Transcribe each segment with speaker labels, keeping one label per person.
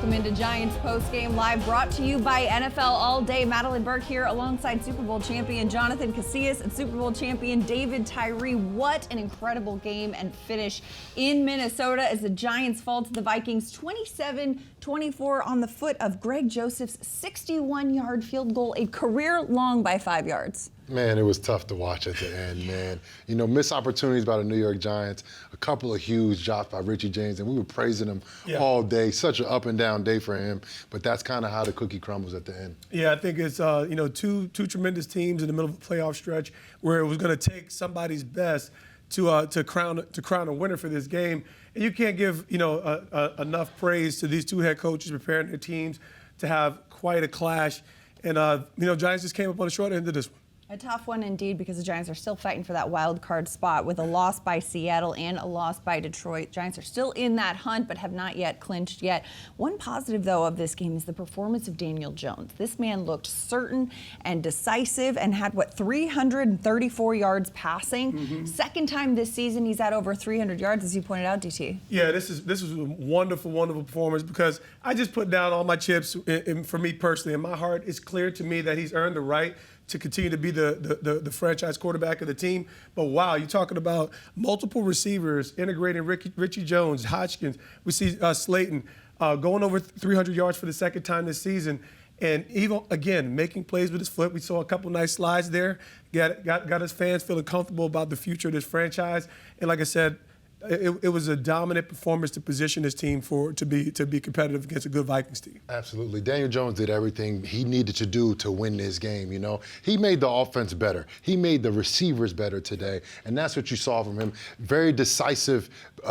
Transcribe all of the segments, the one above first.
Speaker 1: Welcome into Giants Postgame Live, brought to you by NFL All Day. Madelyn Burke here alongside Super Bowl champion Jonathon Casillas and Super Bowl champion Tyree. What an incredible game and finish in Minnesota as the Giants fall to the Vikings 27-24 on the foot of Greg Joseph's 61-yard field goal, a career long by 5 yards.
Speaker 2: Man, it was tough to watch at the end, man. You know, missed opportunities by the New York Giants, a couple of huge drops by Richie James, and we were praising him all day. Such an up and down day for him, but that's kind of how the cookie crumbles at the end.
Speaker 3: Yeah, I think it's two tremendous teams in the middle of a playoff stretch where it was going to take somebody's best to crown a winner for this game. And you can't give enough praise to these two head coaches preparing their teams to have quite a clash. And Giants just came up on the short end of this one.
Speaker 1: A tough one indeed, because the Giants are still fighting for that wild card spot with a loss by Seattle and a loss by Detroit. Giants are still in that hunt, but have not yet clinched yet. One positive, though, of this game is the performance of Daniel Jones. This man looked certain and decisive and had, 334 yards passing. Mm-hmm. Second time this season he's had over 300 yards, as you pointed out, DT.
Speaker 3: Yeah, this is a wonderful, wonderful performance, because I just put down all my chips. And for me personally, in my heart, it's clear to me that he's earned the right to continue to be the franchise quarterback of the team. But wow, you're talking about multiple receivers integrating Richie Jones, Hodgins. We see Slayton going over 300 yards for the second time this season. And even, again, making plays with his foot. We saw a couple nice slides there. Got his fans feeling comfortable about the future of this franchise. And like I said, it was a dominant performance to position this team to be competitive against a good Vikings team.
Speaker 2: Absolutely. Daniel Jones did everything he needed to do to win this game, you know. He made the offense better. He made the receivers better today, and that's what you saw from him. Very decisive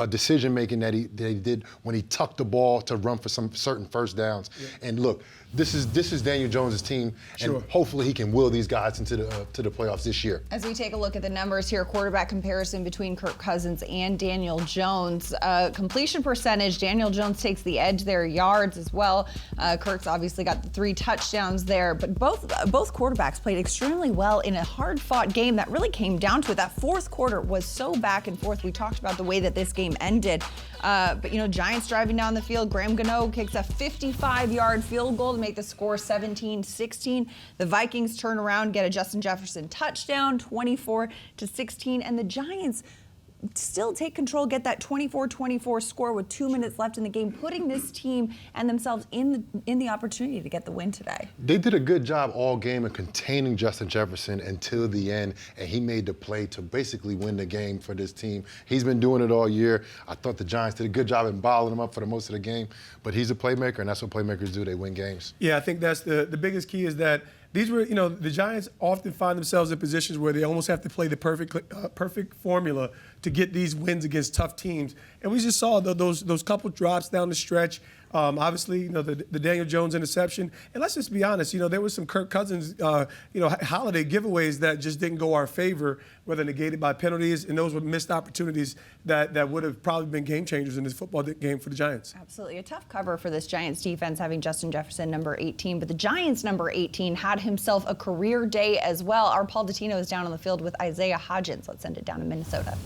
Speaker 2: decision-making that he did when he tucked the ball to run for some certain first downs. Yeah. And look, this is Daniel Jones' team, and hopefully he can will these guys into the playoffs this year.
Speaker 1: As we take a look at the numbers here, quarterback comparison between Kirk Cousins and Daniel Jones. Completion percentage, Daniel Jones takes the edge there, yards as well. Kirk's obviously got the 3 touchdowns there, but both quarterbacks played extremely well in a hard-fought game that really came down to it. That fourth quarter was so back and forth. We talked about the way that this game ended. But, Giants driving down the field. Graham Gano kicks a 55-yard field goal to make the score 17-16. The Vikings turn around, get a Justin Jefferson touchdown, 24-16. And the Giants still take control, get that 24-24 score with 2 minutes left in the game, putting this team and themselves in the opportunity to get the win today.
Speaker 2: They did a good job all game of containing Justin Jefferson until the end, and he made the play to basically win the game for this team. He's been doing it all year. I thought the Giants did a good job in bottling him up for the most of the game, but he's a playmaker, and that's what playmakers do. They win games.
Speaker 3: Yeah, I think that's the biggest key, is that these were, the Giants often find themselves in positions where they almost have to play the perfect formula to get these wins against tough teams. And we just saw those couple drops down the stretch. Obviously, the Daniel Jones interception. And let's just be honest, there was some Kirk Cousins, holiday giveaways that just didn't go our favor, whether negated by penalties, and those were missed opportunities that would have probably been game changers in this football game for the Giants.
Speaker 1: Absolutely. A tough cover for this Giants defense, having Justin Jefferson, number 18. But the Giants, number 18, had himself a career day as well. Our Paul Dottino is down on the field with Isaiah Hodgins. Let's send it down to Minnesota.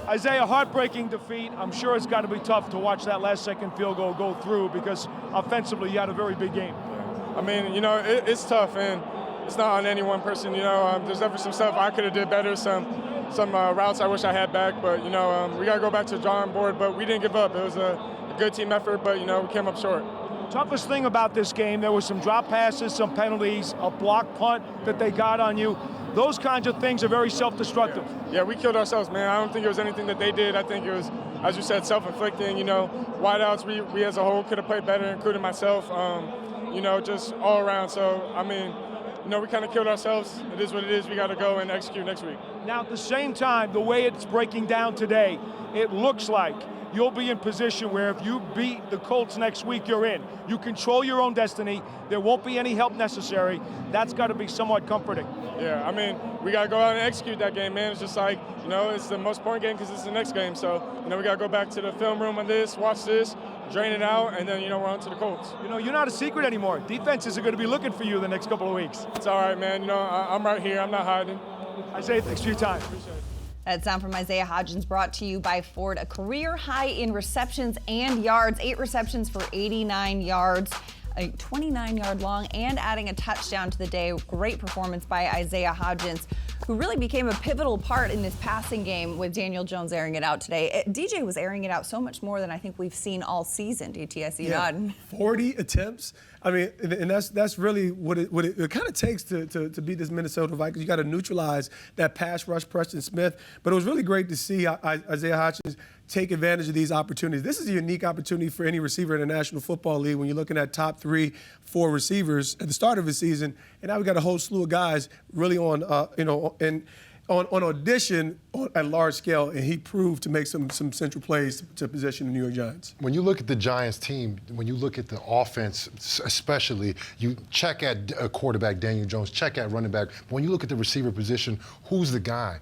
Speaker 4: Isaiah, heartbreaking defeat. I'm sure it's got to be tough to watch that last-second field goal go through, because offensively you had a very big game.
Speaker 5: I mean, it's tough, and it's not on any one person. There's definitely some stuff I could have did better, some routes I wish I had back, but, we got to go back to the drawing board, but we didn't give up. It was a good team effort, but, we came up short.
Speaker 4: Toughest thing about this game, there was some drop passes, some penalties, a block punt that they got on you. Those kinds of things are very self-destructive.
Speaker 5: Yeah, we killed ourselves, man. I don't think it was anything that they did. I think it was, as you said, self-inflicting. Wideouts, we as a whole could have played better, including myself, just all around. So, I mean, we kind of killed ourselves. It is what it is. We got to go and execute next week.
Speaker 4: Now, at the same time, the way it's breaking down today, it looks like you'll be in position where if you beat the Colts next week, you're in. You control your own destiny. There won't be any help necessary. That's got to be somewhat comforting.
Speaker 5: Yeah, I mean, we got to go out and execute that game, man. It's just like, it's the most important game because it's the next game. So, we got to go back to the film room on this, watch this, drain it out, and then, we're on to the Colts.
Speaker 4: You're not a secret anymore. Defenses are going to be looking for you the next couple of weeks.
Speaker 5: It's all right, man. I'm right here. I'm not hiding.
Speaker 4: Isaiah, thanks for your time.
Speaker 5: Appreciate it.
Speaker 1: That sound from Isaiah Hodgins brought to you by Ford, a career high in receptions and yards, 8 receptions for 89 yards. A 29-yard long and adding a touchdown to the day. Great performance by Isaiah Hodgins, who really became a pivotal part in this passing game with Daniel Jones airing it out today. DJ was airing it out so much more than I think we've seen all season, DTS.
Speaker 3: Yeah, 40 attempts. I mean, and that's really what it kind of takes to beat this Minnesota Vikings. You got to neutralize that pass rush, Preston Smith. But it was really great to see Isaiah Hodgins take advantage of these opportunities. This is a unique opportunity for any receiver in the National Football League when you're looking at top 3, 4 receivers at the start of the season. And now we got a whole slew of guys really on audition at large scale, and he proved to make some central plays to position the New York Giants.
Speaker 2: When you look at the Giants team, when you look at the offense especially, you check at quarterback Daniel Jones, check at running back. When you look at the receiver position, who's the guy?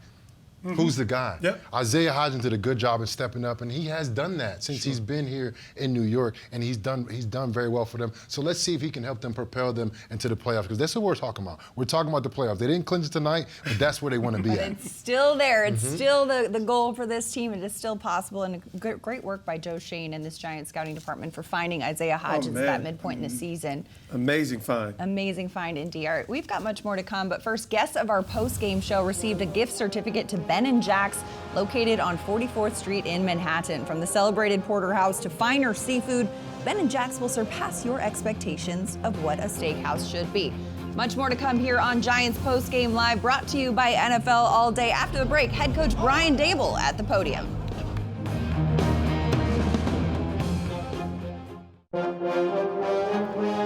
Speaker 2: Who's the guy?
Speaker 3: Yep.
Speaker 2: Isaiah Hodgins did a good job in stepping up, and he has done that since he's been here in New York, and he's done very well for them. So let's see if he can help them propel them into the playoffs, because that's what we're talking about. We're talking about the playoffs. They didn't clinch it tonight, but that's where they want to be at.
Speaker 1: It's still there. It's still the goal for this team. It is still possible, and great work by Joe Shane and this Giants scouting department for finding Isaiah Hodgins at that midpoint in the season.
Speaker 3: Amazing find.
Speaker 1: Amazing find indeed. All right, we've got much more to come, but first, guests of our post-game show received a gift certificate to Ben & Jack's, located on 44th Street in Manhattan. From the celebrated porterhouse to finer seafood, Ben & Jack's will surpass your expectations of what a steakhouse should be. Much more to come here on Giants Postgame Live, brought to you by NFL All Day. After the break, head coach Brian Daboll at the podium.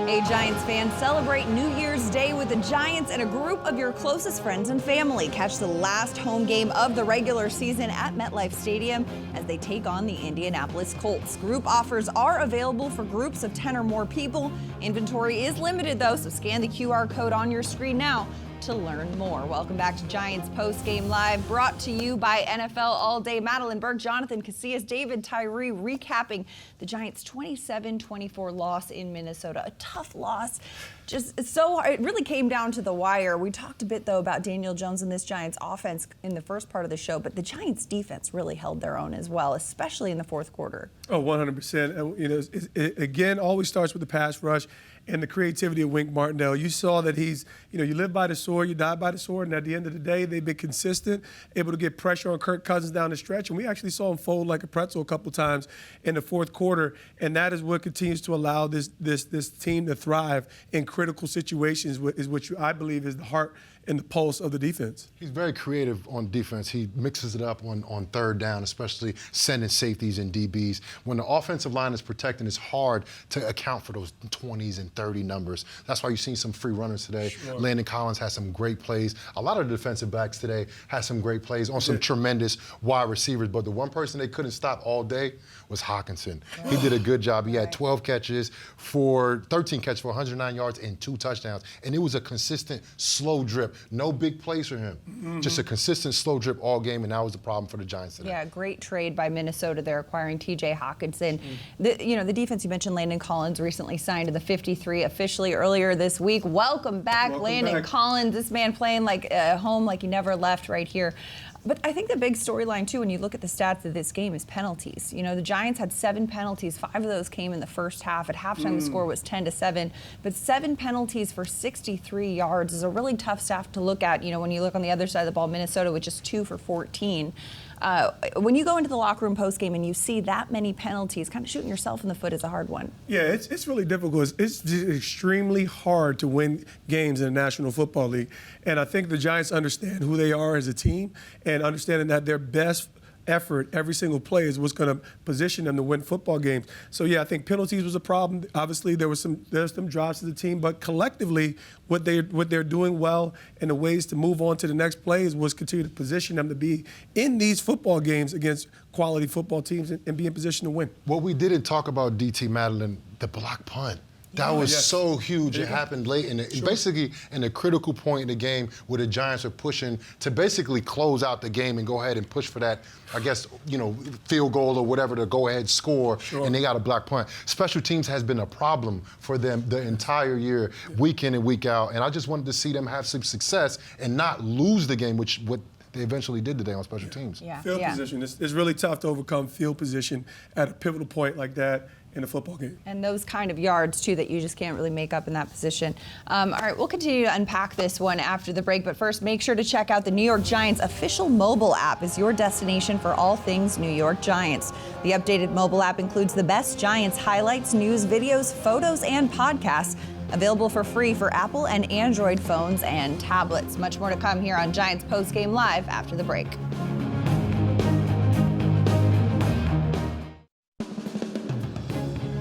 Speaker 1: Hey, Giants fans, celebrate New Year's Day with the Giants and a group of your closest friends and family. Catch the last home game of the regular season at MetLife Stadium as they take on the Indianapolis Colts. Group offers are available for groups of 10 or more people. Inventory is limited, though, so scan the QR code on your screen now to learn more. Welcome back to Giants Postgame Live, brought to you by NFL All Day. Madelyn Burke, Jonathon, Casillas, David, Tyree, recapping the Giants' 27-24 loss in Minnesota. A tough loss. Just so hard. It really came down to the wire. We talked a bit, though, about Daniel Jones and this Giants offense in the first part of the show, but the Giants defense really held their own as well, especially in the fourth quarter.
Speaker 3: Oh, 100%. It again, always starts with the pass rush and the creativity of Wink Martindale. You saw that he's, you live by the sword, you die by the sword, and at the end of the day, they've been consistent, able to get pressure on Kirk Cousins down the stretch, and we actually saw him fold like a pretzel a couple times in the fourth quarter, and that is what continues to allow this team to thrive in critical situations, is what I believe is the heart and the pulse of the defense.
Speaker 2: He's very creative on defense. He mixes it up on third down, especially sending safeties and DBs. When the offensive line is protecting, it's hard to account for those 20s and 30 numbers. That's why you've seen some free runners today. Sure. Landon Collins has some great plays. A lot of the defensive backs today had some great plays on some tremendous wide receivers, but the one person they couldn't stop all day was Hockenson. He did a good job. He had 13 catches for 109 yards and 2 touchdowns, and it was a consistent slow drip. No big plays for him. Just a consistent slow drip all game, and that was the problem for the Giants today.
Speaker 1: Yeah, great trade by Minnesota. They're acquiring T.J. Hockenson. The defense, you mentioned Landon Collins recently signed to the 53 officially earlier this week. Welcome back, Landon Collins. This man playing like home like he never left right here. But I think the big storyline, too, when you look at the stats of this game, is penalties. The Giants had 7 penalties. 5 of those came in the first half. At halftime, the score was 10-7. But 7 penalties for 63 yards is a really tough stat to look at. When you look on the other side of the ball, Minnesota with just 2 for 14. When you go into the locker room postgame and you see that many penalties, kind of shooting yourself in the foot is a hard one.
Speaker 3: Yeah, it's really difficult. It's extremely hard to win games in the National Football League. And I think the Giants understand who they are as a team and understanding that their best effort every single play is what's going to position them to win football games. So yeah, I think penalties was a problem. Obviously, there's some drops to the team, but collectively, what they're doing well and the ways to move on to the next play is was continue to position them to be in these football games against quality football teams and be in position to win.
Speaker 2: What we didn't talk about, DT Madelyn, the block punt. That was so huge. It happened late basically in a critical point in the game where the Giants are pushing to basically close out the game and go ahead and push for that, I guess, field goal or whatever to go ahead score, and they got a block punt. Special teams has been a problem for them the entire year, week in and week out, and I just wanted to see them have some success and not lose the game, which what they eventually did today on special teams.
Speaker 1: Yeah.
Speaker 3: Field position. It's really tough to overcome field position at a pivotal point like that in a football game.
Speaker 1: And those kind of yards, too, that you just can't really make up in that position. All right, we'll continue to unpack this one after the break. But first, make sure to check out the New York Giants official mobile app as your destination for all things New York Giants. The updated mobile app includes the best Giants highlights, news, videos, photos, and podcasts. Available for free for Apple and Android phones and tablets. Much more to come here on Giants Postgame Live after the break.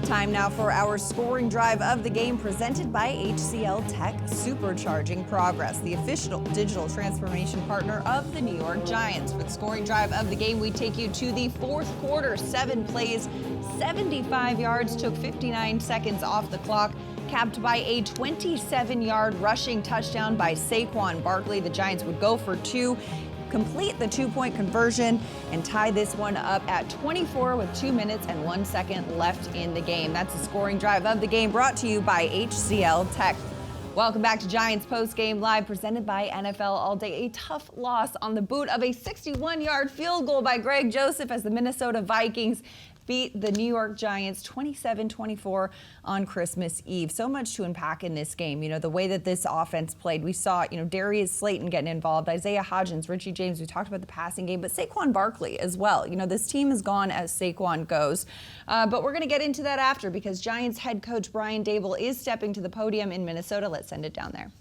Speaker 1: Time now for our scoring drive of the game presented by HCL Tech, supercharging progress, the official digital transformation partner of the New York Giants. For the scoring drive of the game, we take you to the fourth quarter. 7 plays, 75 yards, took 59 seconds off the clock, capped by a 27-yard rushing touchdown by Saquon Barkley. The Giants would go for 2. Complete the 2-point conversion and tie this one up at 24 with 2 minutes and 1 second left in the game. That's the scoring drive of the game brought to you by HCL Tech. Welcome back to Giants Postgame Live presented by NFL All Day. A tough loss on the boot of a 61-yard field goal by Greg Joseph as the Minnesota Vikings beat the New York Giants 27-24 on Christmas Eve. So much to unpack in this game. You know, the way that this offense played, we saw, Darius Slayton getting involved, Isaiah Hodgins, Richie James, we talked about the passing game, but Saquon Barkley as well. This team has gone as Saquon goes. But we're going to get into that after because Giants head coach Brian Daboll is stepping to the podium in Minnesota. Let's send it down there.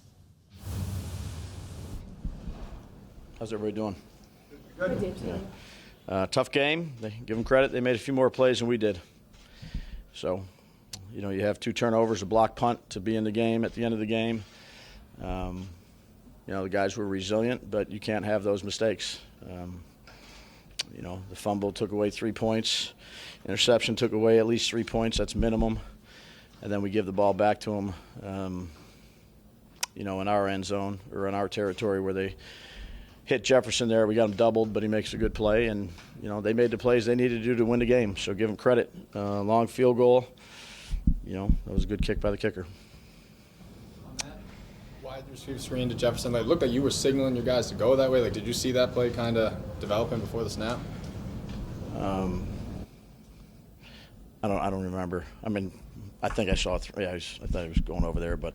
Speaker 6: How's everybody doing?
Speaker 3: Good.
Speaker 6: Tough game. Give them credit. They made a few more plays than we did. So, you have 2 turnovers, a block punt to be in the game at the end of the game. The guys were resilient, but you can't have those mistakes. The fumble took away 3 points. Interception took away at least 3 points. That's minimum. And then we give the ball back to them, in our end zone or in our territory where they hit Jefferson there. We got him doubled, but he makes a good play. And, they made the plays they needed to do to win the game. So give them credit. Long field goal. That was a good kick by the kicker.
Speaker 7: On that wide receiver screen to Jefferson, it looked like you were signaling your guys to go that way. Did you see that play kind of developing before the snap?
Speaker 6: I don't remember. I think I saw it. I thought he was going over there, but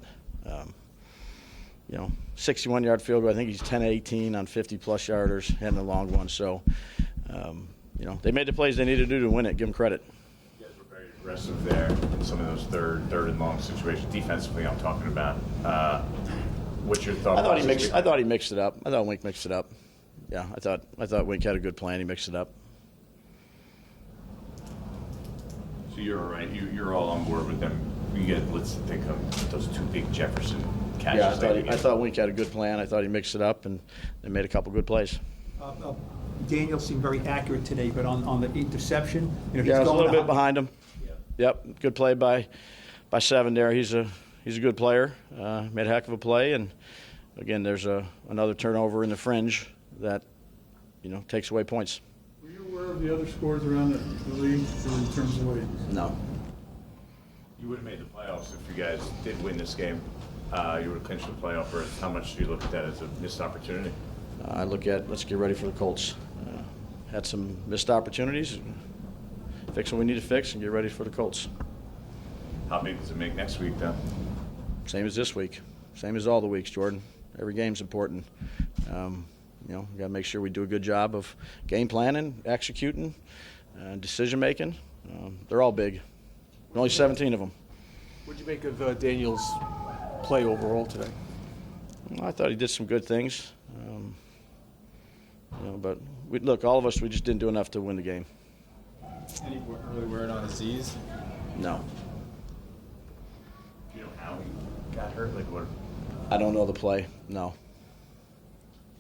Speaker 6: 61-yard field goal. I think he's 10-18 on 50-plus yarders, and a long one. So, they made the plays they needed to do to win it. Give them credit.
Speaker 8: You guys were very aggressive there in some of those third and long situations. Defensively, I'm talking about. What's your thought?
Speaker 6: I thought he mixed it up. I thought Wink mixed it up. Yeah, I thought Wink had a good plan. He mixed it up.
Speaker 8: So you're all right. You're all on board with them. Let's think of those 2 big Jefferson catches.
Speaker 6: Yeah, I thought Wink had a good plan. I thought he mixed it up, and they made a couple good plays.
Speaker 9: Daniel seemed very accurate today, but on the interception,
Speaker 6: he's a little bit behind him. Yeah. Yep, good play by Seven there. He's a good player. Made a heck of a play, and again, there's another turnover in the fringe that takes away points.
Speaker 10: Were you aware of the other scores around the league in terms of weight?
Speaker 6: No.
Speaker 8: You would have made the playoffs if you guys did win this game. You would have clinched the playoff berth. How much do you look at that as a missed opportunity?
Speaker 6: I look at let's get ready for the Colts. Had some missed opportunities. Fix what we need to fix and get ready for the Colts.
Speaker 8: How big does it make next week, though?
Speaker 6: Same as this week. Same as all the weeks, Jordan. Every game's important. We got to make sure we do a good job of game planning, executing, decision making. They're all big. Only 17 of them.
Speaker 9: What did you make of Daniel's play overall today?
Speaker 6: Well, I thought he did some good things. But look, all of us, we just didn't do enough to win the game.
Speaker 7: Any early word on Aziz?
Speaker 6: No.
Speaker 8: Do you know how he got hurt? What?
Speaker 6: I don't know the play. No.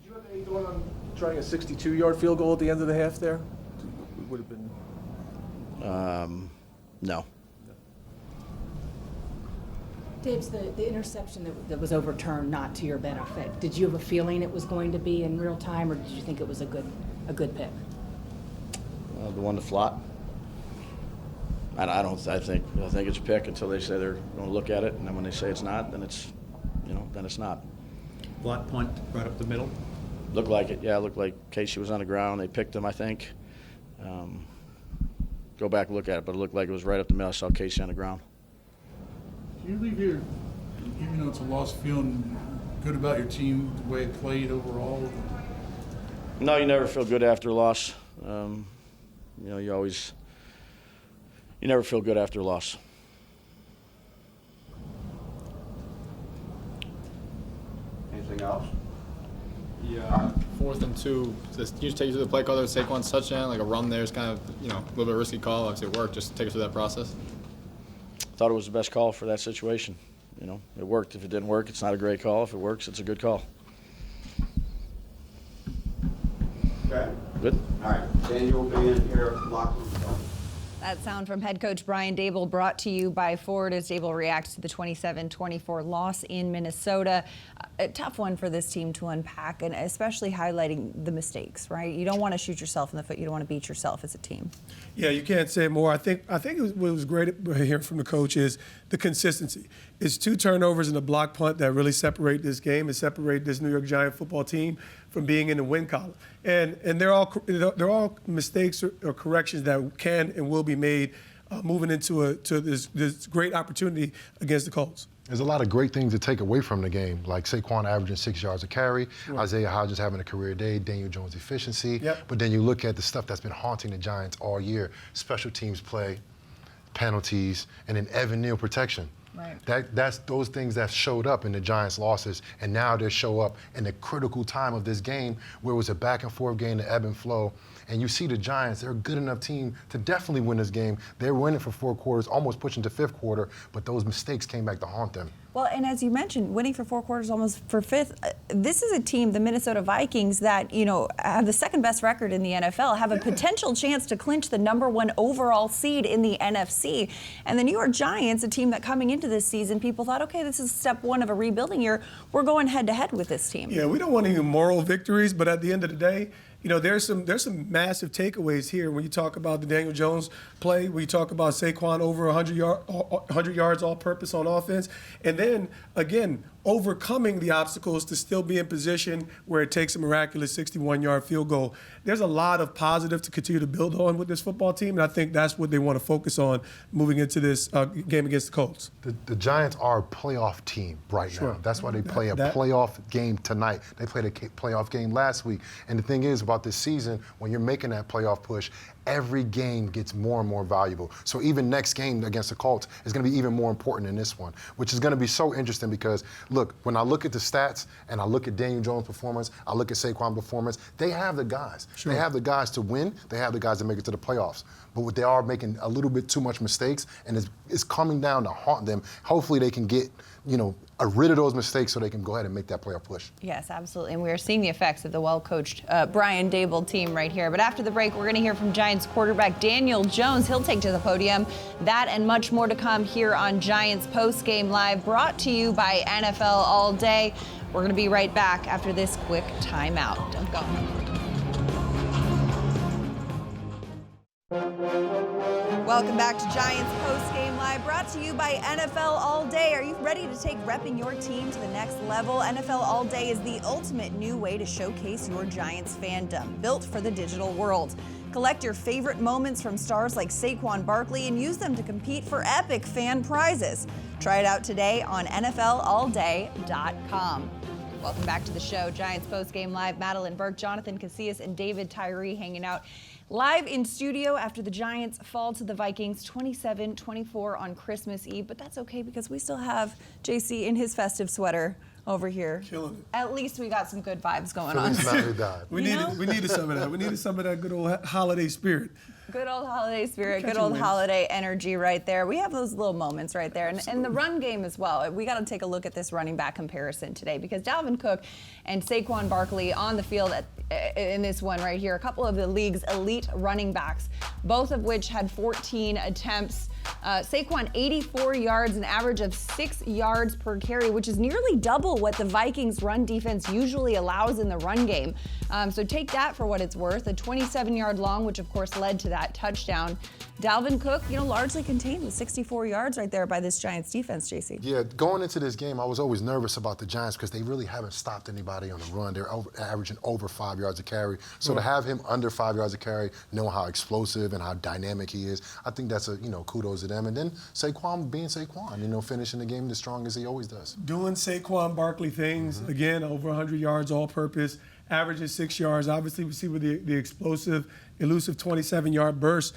Speaker 9: Did you have any thought on trying a 62-yard field goal at the end of the half there? It would have been.
Speaker 6: No.
Speaker 11: Dave's the interception that was overturned not to your benefit. Did you have a feeling it was going to be in real time, or did you think it was a good pick?
Speaker 6: The one to Flott. I think it's a pick until they say they're going to look at it, and then when they say it's not, then it's not.
Speaker 9: Block punt right up the middle.
Speaker 6: Looked like it, yeah. It looked like Casey was on the ground. They picked him, I think. Go back and look at it, but it looked like it was right up the middle. I saw Casey on the ground.
Speaker 10: Do you leave here, even though it's a loss, feeling good about your team, the way it played overall?
Speaker 6: No, you never feel good after a loss. You never feel good after a loss.
Speaker 8: Anything else?
Speaker 7: Yeah. 4th and 2. Just, can you just take us through the play call there with Saquon's touchdown? Like a run there is kind of, a little bit risky call. Obviously it worked. Just take us through that process.
Speaker 6: Thought it was the best call for that situation. It worked. If it didn't work, it's not a great call. If it works, it's a good call.
Speaker 8: Okay.
Speaker 6: Good.
Speaker 8: All right. Daniel being here, locker room.
Speaker 1: That sound from head coach Brian Daboll, brought to you by Ford, as Daboll reacts to the 27-24 loss in Minnesota. A tough one for this team to unpack, and especially highlighting the mistakes, right? You don't want to shoot yourself in the foot. You don't want to beat yourself as a team.
Speaker 3: Yeah, you can't say more. I think what was great hearing from the coach is the consistency. It's 2 turnovers and a block punt that really separate this game and separate this New York Giant football team from being in the win column. And they're all mistakes or corrections that can and will be made moving into this great opportunity against the Colts.
Speaker 2: There's a lot of great things to take away from the game, like Saquon averaging 6 yards a carry, sure. Isaiah Hodgins having a career day, Daniel Jones' efficiency.
Speaker 3: Yep.
Speaker 2: But then you look at the stuff that's been haunting the Giants all year: special teams play, penalties, and then Evan Neal protection.
Speaker 1: Right.
Speaker 2: That's those things that showed up in the Giants' losses, and now they show up in the critical time of this game where it was a back and forth game, the ebb and flow. And you see the Giants, they're a good enough team to definitely win this game. They're winning for 4 quarters, almost pushing to 5th quarter, but those mistakes came back to haunt them.
Speaker 1: Well, and as you mentioned, winning for 4 quarters, almost for 5th. This is a team, the Minnesota Vikings, that have the 2nd best record in the NFL, have a potential chance to clinch the #1 overall seed in the NFC. And the New York Giants, a team that coming into this season, people thought, okay, this is step 1 of a rebuilding year. We're going head to head with this team.
Speaker 3: Yeah, we don't want any moral victories, but at the end of the day, there's some massive takeaways here when you talk about the Daniel Jones play, when you talk about Saquon over 100 yards all-purpose on offense, and then, again, overcoming the obstacles to still be in position where it takes a miraculous 61-yard field goal. There's a lot of positive to continue to build on with this football team, and I think that's what they want to focus on moving into this game against the Colts.
Speaker 2: The Giants are a playoff team right now. That's why they play a playoff game tonight. They played a playoff game last week. And the thing is about this season, when you're making that playoff push, every game gets more and more valuable. So even next game against the Colts is going to be even more important than this one, which is going to be so interesting because, look, when I look at the stats and I look at Daniel Jones' performance, I look at Saquon's performance, they have the guys. Sure. They have the guys to win. They have the guys to make it to the playoffs. But what they are making a little bit too much mistakes, and it's coming down to haunt them. Hopefully they can get, rid of those mistakes so they can go ahead and make that playoff push.
Speaker 1: Yes, absolutely. And we are seeing the effects of the well-coached Brian Daboll team right here. But after the break, we're going to hear from Giants quarterback Daniel Jones. He'll take to the podium. That and much more to come here on Giants Postgame Live, brought to you by NFL All Day. We're going to be right back after this quick timeout. Don't go. Welcome back to Giants Postgame Live, brought to you by NFL All Day. Are you ready to take repping your team to the next level? NFL All Day is the ultimate new way to showcase your Giants fandom, built for the digital world. Collect your favorite moments from stars like Saquon Barkley and use them to compete for epic fan prizes. Try it out today on NFLAllDay.com. Welcome back to the show. Giants Postgame Live. Madelyn Burke, Jonathon, Casillas, and David Tyree hanging out live in studio after the Giants fall to the Vikings 27-24 on Christmas Eve. But that's okay because we still have JC in his festive sweater over here.
Speaker 3: Killing it.
Speaker 1: At least we got some good vibes going on.
Speaker 3: We needed some of that. We needed some of that good old holiday spirit.
Speaker 1: Good old holiday spirit, good old holiday energy right there. We have those little moments right there. And the run game as well. We got to take a look at this running back comparison today because Dalvin Cook and Saquon Barkley on the field in this one right here, a couple of the league's elite running backs, both of which had 14 attempts. Saquon 84 yards, an average of 6 yards per carry, which is nearly double what the Vikings run defense usually allows in the run game. So take that for what it's worth. A 27-yard long, which of course led to that touchdown. Dalvin Cook, largely contained with 64 yards right there by this Giants defense, JC.
Speaker 2: Yeah, going into this game, I was always nervous about the Giants because they really haven't stopped anybody on the run. They're averaging over 5 yards a carry. So to have him under 5 yards a carry, knowing how explosive and how dynamic he is, I think that's kudos to them. And then Saquon being Saquon, finishing the game as strong as he always does.
Speaker 3: Doing Saquon Barkley things, again, over 100 yards all-purpose, averages 6 yards. Obviously, we see with the explosive, elusive 27-yard burst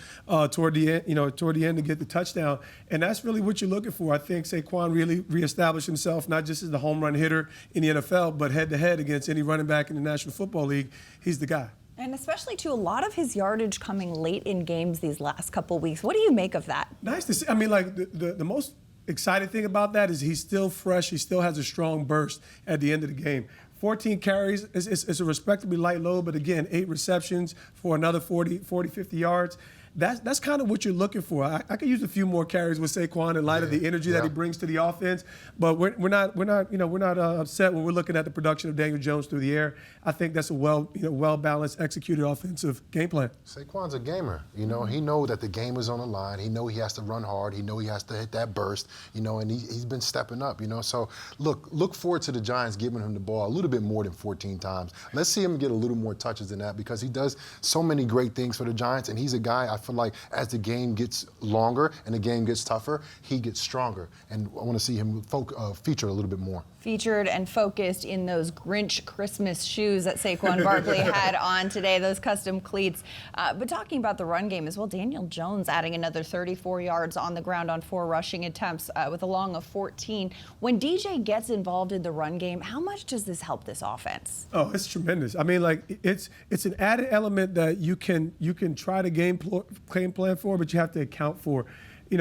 Speaker 3: toward the end to get the touchdown. And that's really what you're looking for. I think Saquon really reestablished himself, not just as the home run hitter in the NFL, but head-to-head against any running back in the National Football League. He's the guy.
Speaker 1: And especially, too, a lot of his yardage coming late in games these last couple weeks. What do you make of that?
Speaker 3: Nice to see. I mean, the most exciting thing about that is he's still fresh. He still has a strong burst at the end of the game. 14 carries is a respectably light load, but again, 8 receptions for another 40, 50 yards. That's kind of what you're looking for. I could use a few more carries with Saquon in light of the energy that he brings to the offense, but we're not upset when we're looking at the production of Daniel Jones through the air. I think that's a well balanced, executed offensive game plan.
Speaker 2: Saquon's a gamer. He knows that the game is on the line. He knows he has to run hard. He knows he has to hit that burst. And he's been stepping up. So look forward to the Giants giving him the ball a little bit more than 14 times. Let's see him get a little more touches than that because he does so many great things for the Giants, and he's a guy I feel like as the game gets longer and the game gets tougher, he gets stronger. And I want to see him feature a little bit more.
Speaker 1: Featured and focused in those Grinch Christmas shoes that Saquon Barkley had on today, those custom cleats. But talking about the run game as well, Daniel Jones adding another 34 yards on the ground on 4 rushing attempts with a long of 14. When DJ gets involved in the run game, how much does this help this offense?
Speaker 3: Oh, it's tremendous. I mean, it's an added element that you can try to game plan for, but you have to account for. We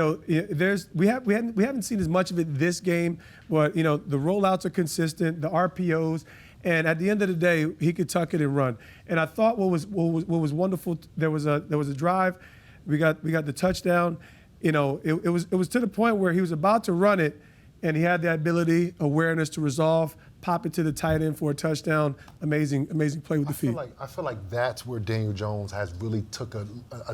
Speaker 3: haven't seen as much of it this game, but the rollouts are consistent, the RPOs, and at the end of the day, he could tuck it and run. And I thought what was wonderful. There was a drive, we got the touchdown. It was to the point where he was about to run it, and he had the ability, awareness to resolve, pop it to the tight end for a touchdown. Amazing play with the feet.
Speaker 2: I feel like that's where Daniel Jones has really took a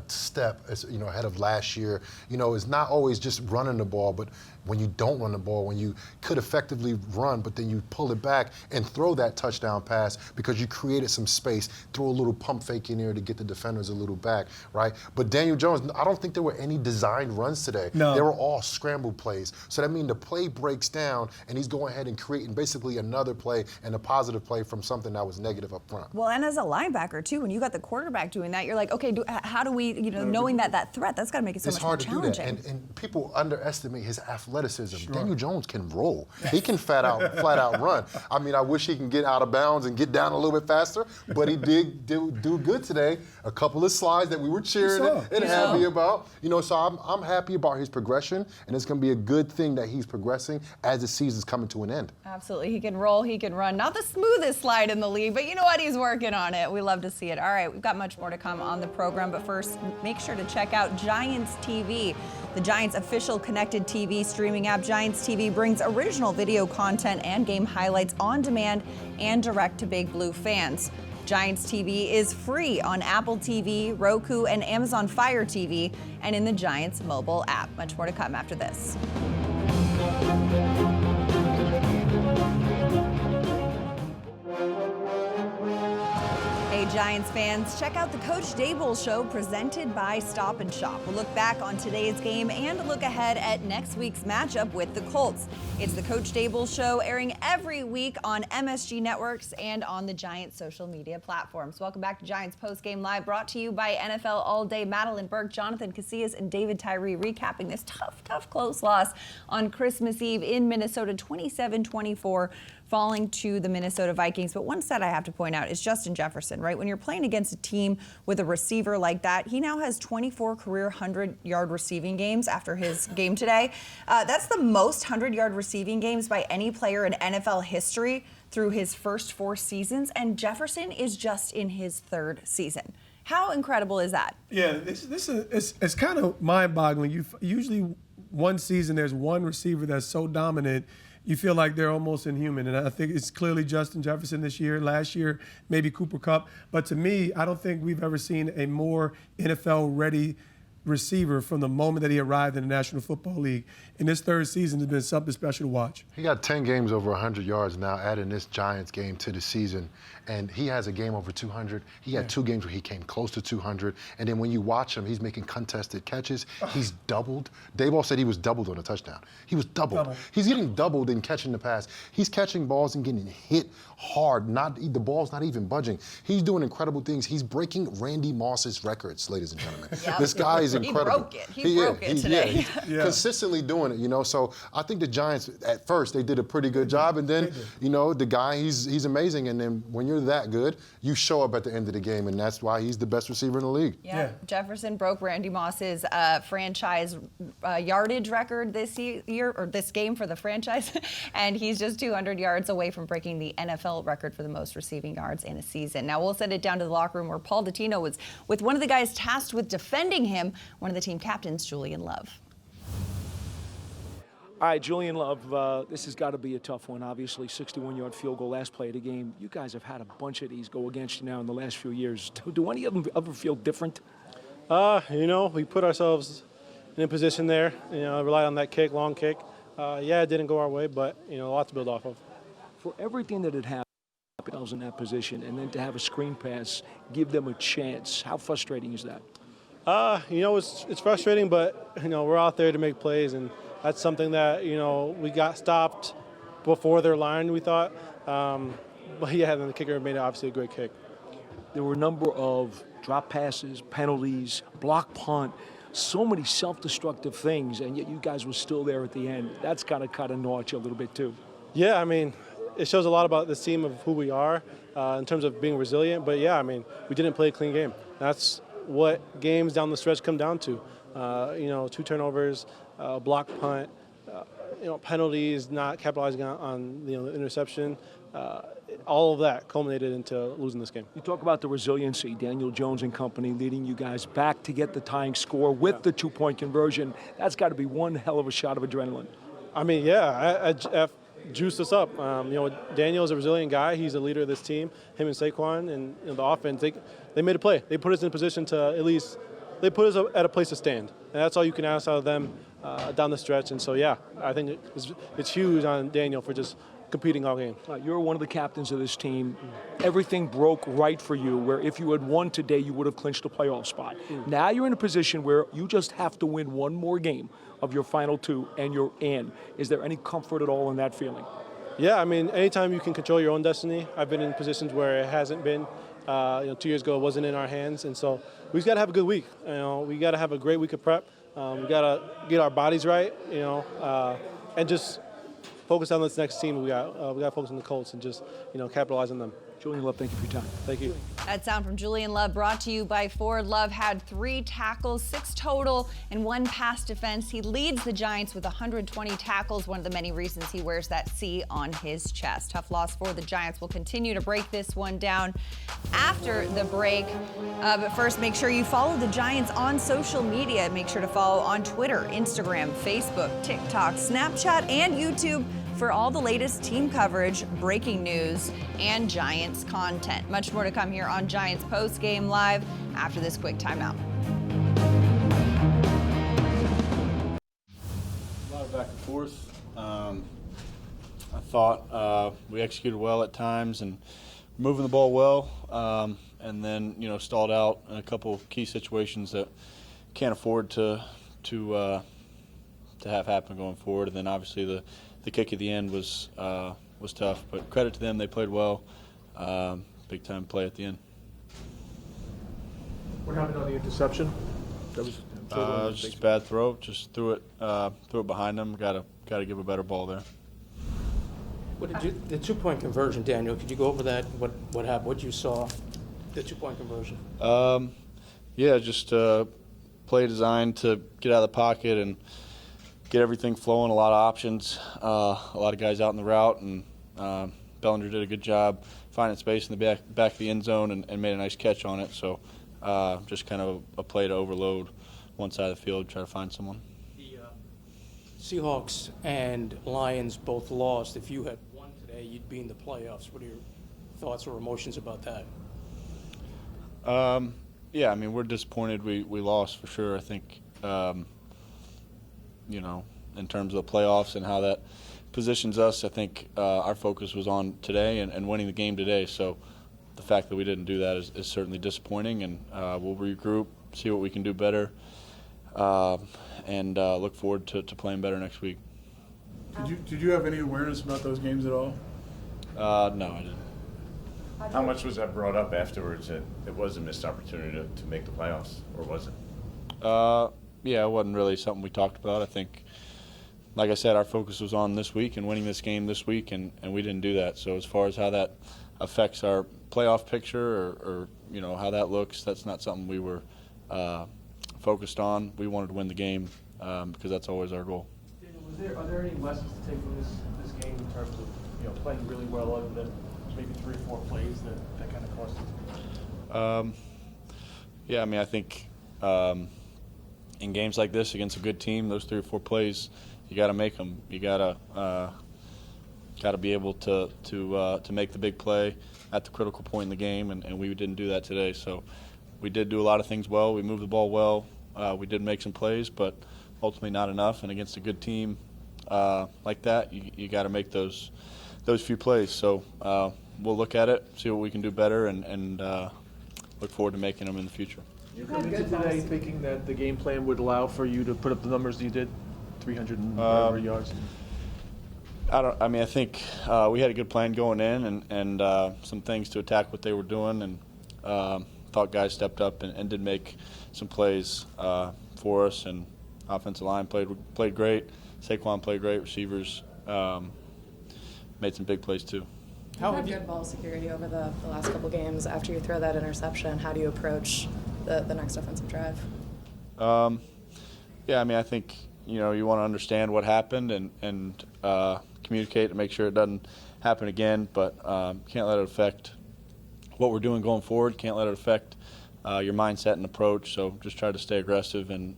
Speaker 2: step, ahead of last year. It's not always just running the ball, but when you don't run the ball, when you could effectively run, but then you pull it back and throw that touchdown pass because you created some space, throw a little pump fake in there to get the defenders a little back, right? But Daniel Jones, I don't think there were any designed runs today.
Speaker 3: No.
Speaker 2: They were all scrambled plays. So that means the play breaks down and he's going ahead and creating basically another play and a positive play from something that was negative up front.
Speaker 1: Well, and as a linebacker, too, when you got the quarterback doing that, you're like, okay, how do we, knowing that threat, that's got to make it so much more challenging.
Speaker 2: It's hard to do that. And people underestimate his athleticism. Sure. Daniel Jones can roll. He can flat out run. I mean, I wish he can get out of bounds and get down a little bit faster, but he did do good today. A couple of slides that we were cheering and happy about. So I'm happy about his progression, and it's going to be a good thing that he's progressing as the season's coming to an end.
Speaker 1: Absolutely. He can roll, he can run. Not the smoothest slide in the league, but you know what? He's working on it. We love to see it. All right, we've got much more to come on the program, but first, make sure to check out Giants TV. The Giants' official connected TV streaming app, Giants TV, brings original video content and game highlights on demand and direct to Big Blue fans. Giants TV is free on Apple TV, Roku, and Amazon Fire TV, and in the Giants mobile app. Much more to come after this. Hey, Giants fans, check out the Coach Daboll Show presented by Stop & Shop. We'll look back on today's game and look ahead at next week's matchup with the Colts. It's the Coach Daboll Show, airing every week on MSG Networks and on the Giants social media platforms. Welcome back to Giants Postgame Live, brought to you by NFL All Day. Madelyn Burke, Jonathon, Casillas, and David Tyree recapping this tough, close loss on Christmas Eve in Minnesota, 27-24. Falling to the Minnesota Vikings. But one stat I have to point out is Justin Jefferson, right? When you're playing against a team with a receiver like that, he now has 24 career 100-yard receiving games after his game today. That's the most 100-yard receiving games by any player in NFL history through his first 4 seasons, and Jefferson is just in his 3rd season. How incredible is that?
Speaker 3: Yeah, it's kind of mind-boggling. Usually one season there's one receiver that's so dominant, you feel like they're almost inhuman. And I think it's clearly Justin Jefferson this year. Last year, maybe Cooper Kupp. But to me, I don't think we've ever seen a more NFL-ready receiver from the moment that he arrived in the National Football League. And this third season has been something special to watch.
Speaker 2: He got 10 games over 100 yards now, adding this Giants game to the season. And he has a game over 200. He had 2 games where he came close to 200. And then when you watch him, he's making contested catches. He's doubled. Daboll said he was doubled on a touchdown. He was doubled. He's getting doubled in catching the pass. He's catching balls and getting hit hard. The ball's not even budging. He's doing incredible things. He's breaking Randy Moss's records, ladies and gentlemen.
Speaker 1: Yep.
Speaker 2: This guy is incredible.
Speaker 1: He broke it today.
Speaker 2: He's consistently doing it, you know. So I think the Giants, at first, they did a pretty good job. And then, you know, the guy, he's amazing. And then when you're that good, you show up at the end of the game. And that's why he's the best receiver in the league.
Speaker 1: Yeah. Jefferson broke Randy Moss's franchise yardage record this year, or this game for the franchise. And he's just 200 yards away from breaking the NFL record for the most receiving yards in a season. Now we'll send it down to the locker room where Paul Dottino was with one of the guys tasked with defending him, one of the team captains, Julian Love.
Speaker 4: All right, Julian Love, this has got to be a tough one. Obviously, 61-yard field goal, last play of the game. You guys have had a bunch of these go against you now in the last few years. Do any of them ever feel different?
Speaker 12: You know, we put ourselves in a position there, you know, relied on that kick, long kick. Yeah, it didn't go our way, but, you know, a lot to build off of.
Speaker 4: For everything that had happened in that position, and then to have a screen pass, give them a chance, how frustrating is that?
Speaker 12: You know, it's frustrating, but, you know, we're out there to make plays, and that's something that, you know, we got stopped before their line, we thought. But, yeah, then the kicker made obviously a great kick.
Speaker 4: There were a number of drop passes, penalties, block punt, so many self-destructive things, and yet you guys were still there at the end. That's got to kind of gnaw at you a little bit, too.
Speaker 12: Yeah, I mean, it shows a lot about this team of who we are in terms of being resilient. But, yeah, I mean, we didn't play a clean game. That's what games down the stretch come down to. You know, 2 turnovers, block punt, you know, penalties, not capitalizing on you know, the interception. All of that culminated into losing this game.
Speaker 4: You talk about the resiliency, Daniel Jones and company leading you guys back to get the tying score with the 2-point conversion. That's got to be one hell of a shot of adrenaline.
Speaker 12: I mean, yeah, I juiced us up. You know, Daniel's a resilient guy. He's a leader of this team. Him and Saquon and you know, the offense, they made a play. They put us in a position to at least, they put us at a place to stand. And that's all you can ask out of them down the stretch. And so, yeah, I think it's huge on Daniel for just competing all game.
Speaker 4: You're one of the captains of this team. Everything broke right for you, where if you had won today, you would have clinched a playoff spot. Now you're in a position where you just have to win one more game of your final 2, and you're in. Is there any comfort at all in that feeling?
Speaker 12: Yeah, I mean, anytime you can control your own destiny. I've been in positions where it hasn't been. You know, 2 years ago, it wasn't in our hands, and so we just got to have a good week. You know, we got to have a great week of prep. We got to get our bodies right, you know, and just focus on this next team. We got to focus on the Colts and just, you know, capitalize on them.
Speaker 4: Julian Love, thank you for your time.
Speaker 12: Thank you.
Speaker 1: That sound from Julian Love brought to you by Ford. Love had 3 tackles, 6 total, and 1 pass defense. He leads the Giants with 120 tackles, one of the many reasons he wears that C on his chest. Tough loss for the Giants. We'll continue to break this one down after the break. But first, make sure you follow the Giants on social media. Make sure to follow on Twitter, Instagram, Facebook, TikTok, Snapchat, and YouTube for all the latest team coverage, breaking news, and Giants content. Much more to come here on Giants Postgame Live after this quick timeout.
Speaker 6: A lot of back and forth. I thought we executed well at times and moving the ball well, and then stalled out in a couple of key situations that can't afford to have happen going forward. And then obviously the kick at the end was tough, but credit to them, they played well. Big time play at the end.
Speaker 9: What happened on the interception? That was
Speaker 6: just a bad throw. Just threw it behind them. Got to give a better ball there.
Speaker 13: What did you, the 2-point conversion, Daniel? Could you go over that? What happened? What you saw? The 2-point conversion.
Speaker 6: Yeah, just play designed to get out of the pocket and get everything flowing. A lot of options. A lot of guys out in the route, and Bellinger did a good job finding space in the back of the end zone and made a nice catch on it. So just kind of a play to overload one side of the field, try to find someone.
Speaker 13: The Seahawks and Lions both lost. If you had won today, you'd be in the playoffs. What are your thoughts or emotions about that?
Speaker 14: Yeah, I mean, we're disappointed we lost for sure. I think, you know, in terms of the playoffs and how that positions us, I think our focus was on today and winning the game today. So the fact that we didn't do that is certainly disappointing, and we'll regroup, see what we can do better, and look forward to playing better next week.
Speaker 10: Did you have any awareness about those games at all?
Speaker 14: No, I didn't.
Speaker 8: How much was that brought up afterwards that it was a missed opportunity to make the playoffs, or was it?
Speaker 14: Yeah, it wasn't really something we talked about. I think, like I said, our focus was on this week and winning this game this week, and we didn't do that. So as far as how that affects our playoff picture or you know, how that looks, that's not something we were focused on. We wanted to win the game because that's always our goal.
Speaker 9: Are there any lessons to take from this game in terms of, you know, playing really well other than maybe 3 or 4 plays that kind of cost you?
Speaker 14: Yeah, I mean, I think in games like this against a good team, those 3 or 4 plays, you got to make them. You got to be able to make the big play at the critical point in the game, and we didn't do that today. So we did do a lot of things well. We moved the ball well. We did make some plays, but ultimately not enough. And against a good team like that, you got to make those few plays. So we'll look at it, see what we can do better, and look forward to making them in the future.
Speaker 9: You come into today thinking that the game plan would allow for you to put up the numbers you did, 300 and whatever yards?
Speaker 14: I mean, I think we had a good plan going in, and some things to attack what they were doing, and thought guys stepped up and did make some plays for us, and offensive line played great. Saquon played great. Receivers made some big plays too.
Speaker 15: How have good ball security over the last couple games? After you throw that interception, how do you approach the next offensive drive?
Speaker 14: Yeah, I mean, I think, you know, you want to understand what happened and communicate to make sure it doesn't happen again, but can't let it affect what we're doing going forward. Can't let it affect your mindset and approach. So just try to stay aggressive and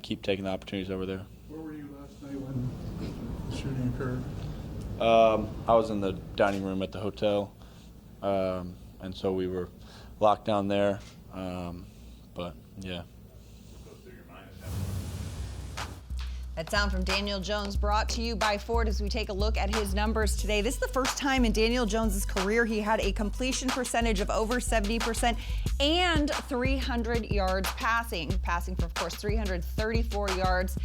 Speaker 14: keep taking the opportunities over there.
Speaker 10: Where were you last night when the shooting occurred?
Speaker 14: I was in the dining room at the hotel, and so we were locked down there. But yeah.
Speaker 1: That sound from Daniel Jones brought to you by Ford as we take a look at his numbers today. This is the first time in Daniel Jones's career he had a completion percentage of over 70% and 300 yards passing for, of course, 334 yards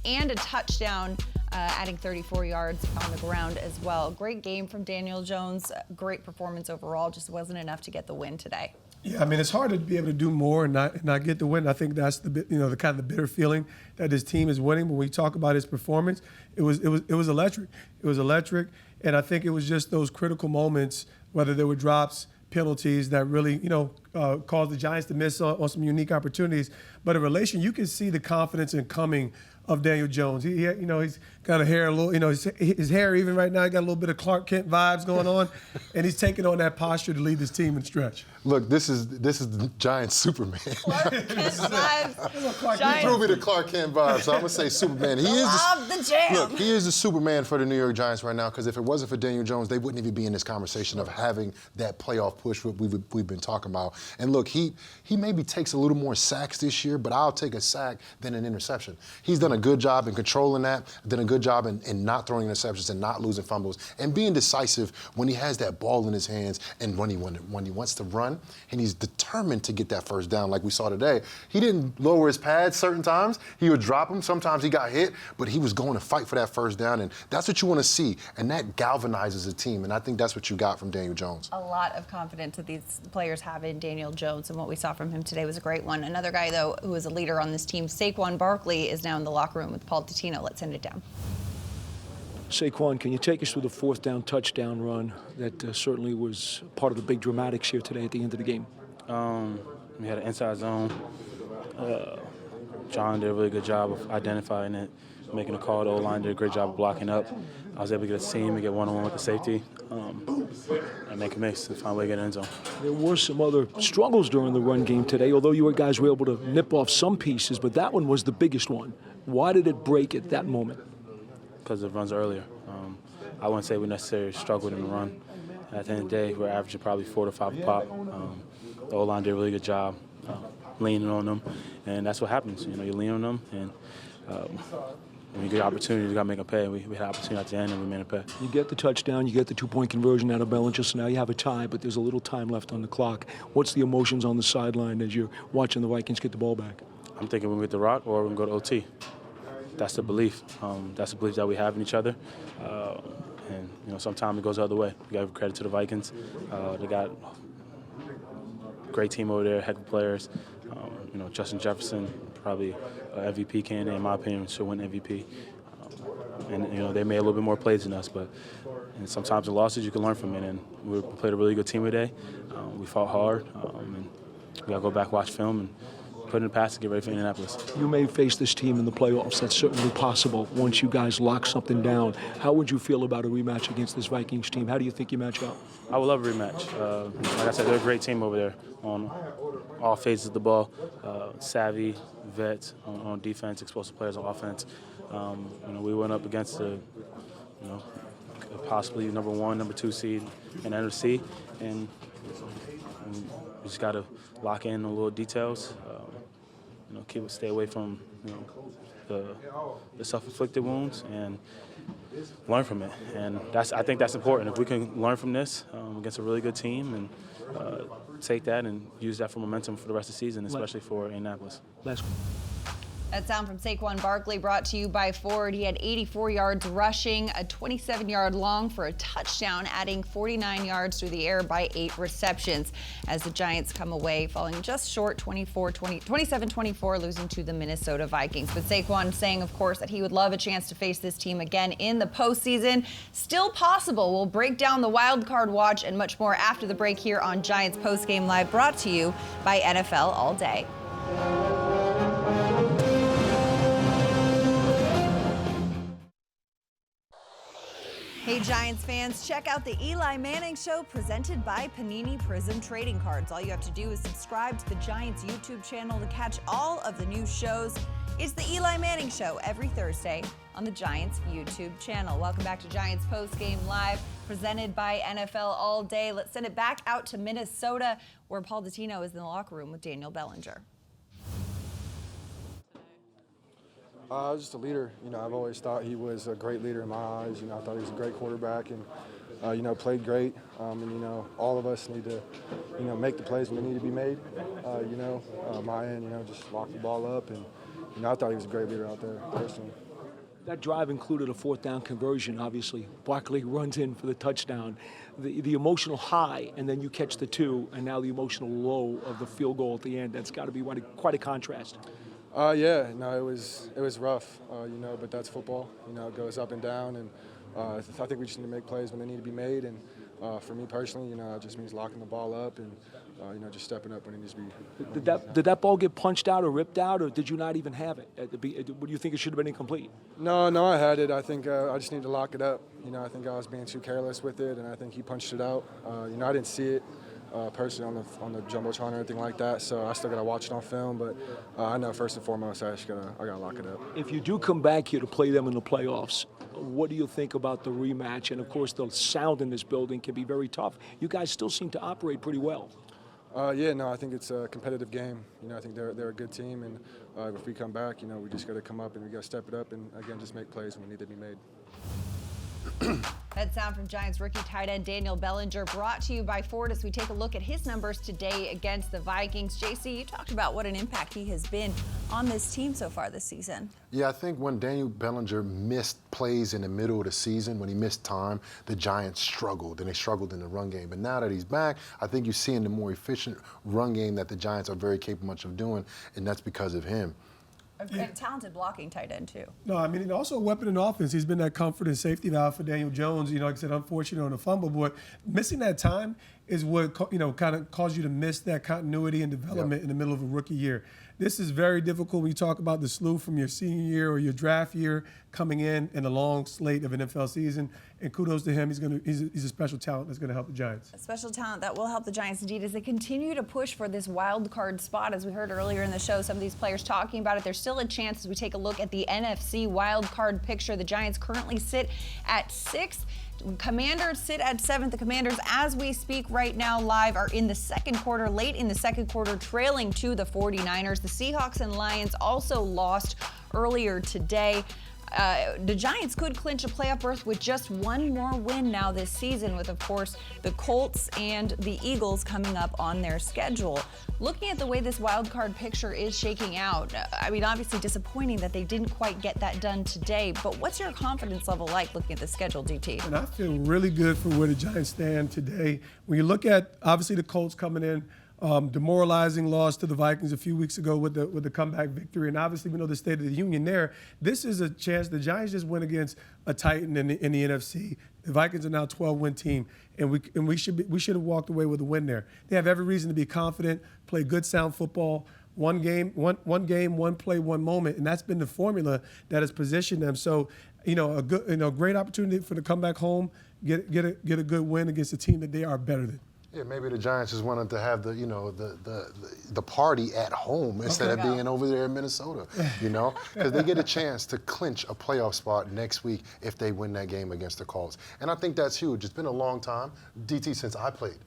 Speaker 1: and a touchdown, adding 34 yards on the ground as well. Great game from Daniel Jones. Great performance overall. Just wasn't enough to get the win today.
Speaker 3: Yeah, I mean, it's hard to be able to do more and not get the win. I think that's the kind of the bitter feeling that his team is winning. When we talk about his performance, it was electric. It was electric, and I think it was just those critical moments, whether there were drops, penalties, that really caused the Giants to miss on some unique opportunities. But in relation, you can see the confidence in coming of Daniel Jones. He's got a hair a little, his hair even right now got a little bit of Clark Kent vibes going on, and he's taking on that posture to lead this team in stretch.
Speaker 2: Look, this is the Giants Superman.
Speaker 1: Clark Kent vibes.
Speaker 2: He threw me the Clark Kent vibes, so I'm gonna say Superman. He is the Superman for the New York Giants right now. Because if it wasn't for Daniel Jones, they wouldn't even be in this conversation of having that playoff push we've been talking about. And look, he maybe takes a little more sacks this year, but I'll take a sack than an interception. He's done a good job in controlling that, done a good job in not throwing interceptions and not losing fumbles, and being decisive when he has that ball in his hands and when he wants to run, and he's determined to get that first down like we saw today. He didn't lower his pads certain times. He would drop them. Sometimes he got hit, but he was going to fight for that first down, and that's what you want to see, and that galvanizes a team, and I think that's what you got from Daniel Jones.
Speaker 1: A lot of confidence that these players have in Daniel Jones, and what we saw from him today was a great one. Another guy, though, who is a leader on this team, Saquon Barkley, is now in the locker room with Paul Tatino. Let's send it down.
Speaker 16: Saquon, can you take us through the 4th down touchdown run that certainly was part of the big dramatics here today at the end of the game?
Speaker 17: We had an inside zone. John did a really good job of identifying it, making a call. The O-line did a great job of blocking up. I was able to get a seam and get one-on-one with the safety and make a mix and find a way to get in the end zone.
Speaker 16: There were some other struggles during the run game today, although you guys were able to nip off some pieces, but that one was the biggest one. Why did it break at that moment?
Speaker 17: Because it runs earlier. I wouldn't say we necessarily struggled in the run. At the end of the day, we're averaging probably 4 to 5 a pop. the O-line did a really good job leaning on them, and that's what happens. You lean on them, and when you get opportunity, you got to make a pay. We had opportunity at the end, and we made a pay.
Speaker 16: You get the touchdown, you get the 2-point conversion out of Bellinger, so now you have a tie, but there's a little time left on the clock. What's the emotions on the sideline as you're watching the Vikings get the ball back?
Speaker 17: I'm thinking we're going to get the rock or we're going to go to OT. That's the belief. That's the belief that we have in each other. And, sometimes it goes the other way. We got to give credit to the Vikings. They got a great team over there, heck of players. Justin Jefferson, probably MVP candidate, in my opinion, should win MVP. They made a little bit more plays than us, but sometimes in losses you can learn from it. And we played a really good team today. We fought hard, and we got to go back, watch film, and put in the pass to get ready for Indianapolis.
Speaker 16: You may face this team in the playoffs. That's certainly possible once you guys lock something down. How would you feel about a rematch against this Vikings team? How do you think you match up?
Speaker 17: I would love a rematch. Like I said, they're a great team over there on all phases of the ball. Savvy, vets on defense, explosive players on offense. We went up against possibly number 1, number 2 seed in NFC, and we just got to lock in the little details. Stay away from the self-inflicted wounds and learn from it. And I think that's important. If we can learn from this against a really good team and take that and use that for momentum for the rest of the season, especially for Indianapolis.
Speaker 16: Last one.
Speaker 1: That sound from Saquon Barkley brought to you by Ford. He had 84 yards rushing, a 27-yard long for a touchdown, adding 49 yards through the air by 8 receptions as the Giants come away falling just short 27-24, losing to the Minnesota Vikings. But Saquon saying, of course, that he would love a chance to face this team again in the postseason. Still possible. We'll break down the wild card watch and much more after the break here on Giants Postgame Live, brought to you by NFL All Day. Hey Giants fans, check out the Eli Manning Show presented by Panini Prism Trading Cards. All you have to do is subscribe to the Giants YouTube channel to catch all of the new shows. It's the Eli Manning Show every Thursday on the Giants YouTube channel. Welcome back to Giants Postgame Live, presented by NFL All Day. Let's send it back out to Minnesota, where Paul Dottino is in the locker room with Daniel Bellinger.
Speaker 18: Just a leader. I've always thought he was a great leader in my eyes. I thought he was a great quarterback and, played great. All of us need to, make the plays when they need to be made. My end, just lock the ball up. And, I thought he was a great leader out there, personally.
Speaker 16: That drive included a 4th down conversion, obviously. Barkley runs in for the touchdown. The emotional high, and then you catch the 2, and now the emotional low of the field goal at the end. That's got to be quite a contrast.
Speaker 18: Yeah, no, it was rough, but that's football. It goes up and down, and I think we just need to make plays when they need to be made. And for me personally, it just means locking the ball up and, just stepping up when it needs to be.
Speaker 16: Did that ball get punched out or ripped out, or did you not even have it? What do you think it should have been incomplete?
Speaker 18: No, I had it. I think I just need to lock it up. I think I was being too careless with it, and I think he punched it out. I didn't see it. Personally on the jumbotron or anything like that, so I still got to watch it on film. But I know first and foremost I got to lock it up.
Speaker 16: If you do come back here to play them in the playoffs, what do you think about the rematch? And of course, the sound in this building can be very tough. You guys still seem to operate pretty well.
Speaker 18: Yeah, no, I think it's a competitive game. I think they're a good team, and if we come back, we just got to come up and we got to step it up and again just make plays when they need to be made.
Speaker 1: That sound from Giants rookie tight end Daniel Bellinger, brought to you by Ford as we take a look at his numbers today against the Vikings. JC, you talked about what an impact he has been on this team so far this season.
Speaker 2: Yeah, I think when Daniel Bellinger missed plays in the middle of the season, when he missed time, the Giants struggled, and they struggled in the run game. But now that he's back, I think you're seeing the more efficient run game that the Giants are very capable of doing, and that's because of him.
Speaker 1: A talented blocking tight end, too.
Speaker 3: No, I mean, also a weapon in offense. He's been that comfort and safety valve for Daniel Jones. Like I said, unfortunate on the fumble, but missing that time is what, kind of caused you to miss that continuity and development in the middle of a rookie year. This is very difficult when you talk about the slew from your senior year or your draft year coming in a long slate of an NFL season. And kudos to him. He's a special talent that's going to help the Giants.
Speaker 1: A special talent that will help the Giants indeed as they continue to push for this wild card spot. As we heard earlier in the show, some of these players talking about it. There's still a chance as we take a look at the NFC wild card picture. The Giants currently sit at 6th. Commanders sit at 7th. The Commanders, as we speak right now live are in the second quarter, late in the second quarter, trailing to the 49ers. The Seahawks and Lions also lost earlier today. The Giants could clinch a playoff berth with just one more win now this season, with, of course, the Colts and the Eagles coming up on their schedule. Looking at the way this wild card picture is shaking out, I mean, obviously disappointing that they didn't quite get that done today, but what's your confidence level like looking at the schedule, DT?
Speaker 3: And I feel really good for where the Giants stand today. When you look at, obviously, the Colts coming in, demoralizing loss to the Vikings a few weeks ago with the comeback victory, and obviously we know the State of the Union there. This is a chance. The Giants just went against a Titan in the NFC. The Vikings are now a 12-win team, and we should have walked away with a win there. They have every reason to be confident, play good, sound football. One game, one play, one moment, and that's been the formula that has positioned them. So, a good, great opportunity for them to come back home, get a good win against a team that they are better than.
Speaker 2: Yeah, maybe the Giants just wanted to have the party at home instead of being over there in Minnesota, because they get a chance to clinch a playoff spot next week if they win that game against the Colts. And I think that's huge. It's been a long time, DT, since I played.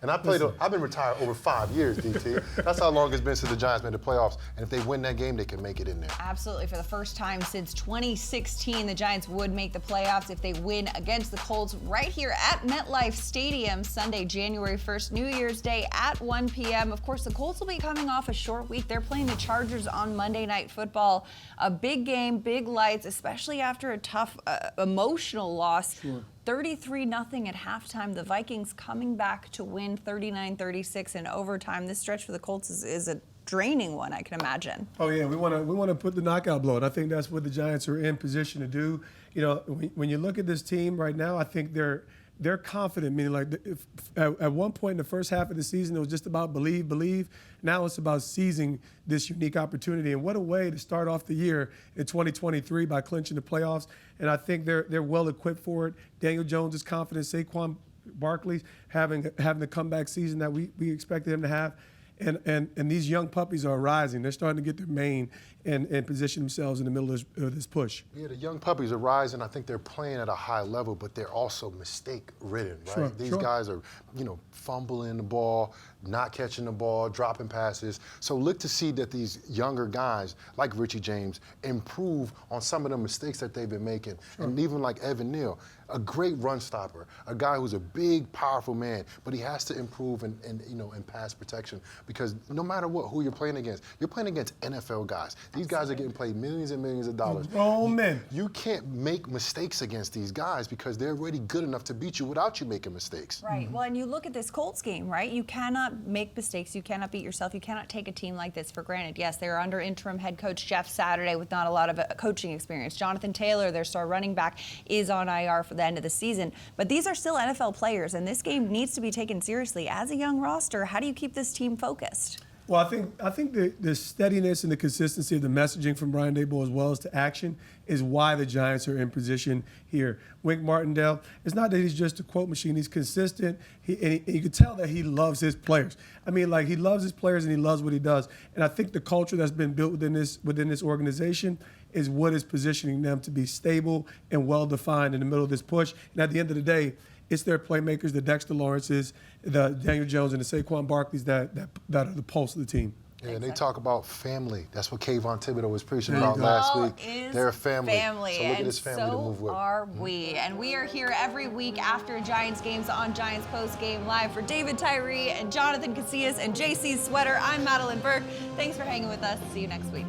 Speaker 2: And I've been retired over 5 years, DT. That's how long it's been since the Giants made the playoffs. And if they win that game, they can make it in there.
Speaker 1: Absolutely. For the first time since 2016, the Giants would make the playoffs if they win against the Colts right here at MetLife Stadium Sunday, January 1st, New Year's Day at 1 p.m. Of course, the Colts will be coming off a short week. They're playing the Chargers on Monday Night Football. A big game, big lights, especially after a tough, emotional loss.
Speaker 3: Sure.
Speaker 1: 33-0 at halftime. The Vikings coming back to win 39-36 in overtime. This stretch for the Colts is a draining one, I can imagine.
Speaker 3: Oh yeah, we want to put the knockout blow, and I think that's what the Giants are in position to do. When you look at this team right now, I think they're confident. Meaning, like, at one point in the first half of the season, it was just about believe. Now it's about seizing this unique opportunity. And what a way to start off the year in 2023 by clinching the playoffs. And I think they're well equipped for it. Daniel Jones is confident. Saquon Barkley having the comeback season that we expected him to have. And these young puppies are rising. They're starting to get their mane and position themselves in the middle of this push.
Speaker 2: Yeah, the young puppies are rising. I think they're playing at a high level, but they're also mistake-ridden, right?
Speaker 3: Sure,
Speaker 2: These guys are, fumbling the ball, not catching the ball, dropping passes. So look to see that these younger guys, like Richie James, improve on some of the mistakes that they've been making. Sure. And even like Evan Neal, a great run stopper, a guy who's a big, powerful man, but he has to improve in pass protection, because no matter who you're playing against NFL guys. These guys are getting paid millions and millions of dollars.
Speaker 3: Grown men.
Speaker 2: You can't make mistakes against these guys because they're already good enough to beat you without you making mistakes.
Speaker 1: Right. Mm-hmm. Well, and you look at this Colts game, right? You cannot make mistakes. You cannot beat yourself. You cannot take a team like this for granted. Yes, they're under interim head coach Jeff Saturday with not a lot of coaching experience. Jonathan Taylor, their star running back, is on IR for the end of the season. But these are still NFL players, and this game needs to be taken seriously. As a young roster, how do you keep this team focused?
Speaker 3: Well, I think the steadiness and the consistency of the messaging from Brian Daboll as well as to action is why the Giants are in position here. Wink Martindale, it's not that he's just a quote machine. He's consistent, and you can tell that he loves his players. I mean, like, he loves his players and he loves what he does. And I think the culture that's been built within this organization is what is positioning them to be stable and well-defined in the middle of this push. And at the end of the day, it's their playmakers, the Dexter Lawrences, the Daniel Jones, and the Saquon Barkleys that are the pulse of the team.
Speaker 2: Yeah, and they talk about family. That's what Kayvon Thibodeau was preaching about last week. They're a family. So look at this family to move with.
Speaker 1: So are we. And we are here every week after Giants games on Giants Postgame Live. For David Tyree and Jonathon Casillas and JC Sweater, I'm Madelyn Burke. Thanks for hanging with us. See you next week.